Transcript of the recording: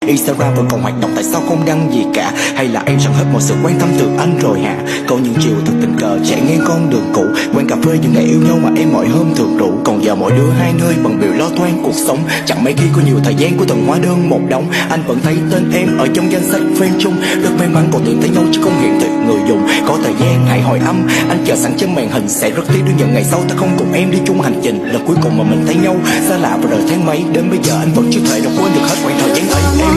Instagram vẫn còn hoạt động, tại sao không đăng gì cả? Hay là em chẳng hết mọi sự quan tâm từ anh rồi hả? Có những chiều thật tình cờ chạy ngang con đường cũ, quán cà phê những ngày yêu nhau mà em mọi hôm thường rủ. Còn giờ mỗi đứa hai nơi bận bịu lo toan cuộc sống, chẳng mấy khi có nhiều thời gian của từng hóa đơn một đống. Anh vẫn thấy tên em ở trong danh sách friend chung, rất may mắn còn tìm thấy nhau chứ không hiện thị người dùng. Có thời gian hãy hỏi âm, anh chờ sẵn trên màn hình, sẽ rất tiếc nếu những ngày sau ta không cùng em đi chung hành trình. Lần cuối cùng mà mình thấy nhau xa lạ vào đời tháng mấy, đến bây giờ anh vẫn chưa thể nào quên được hết quãng thời gian ấy.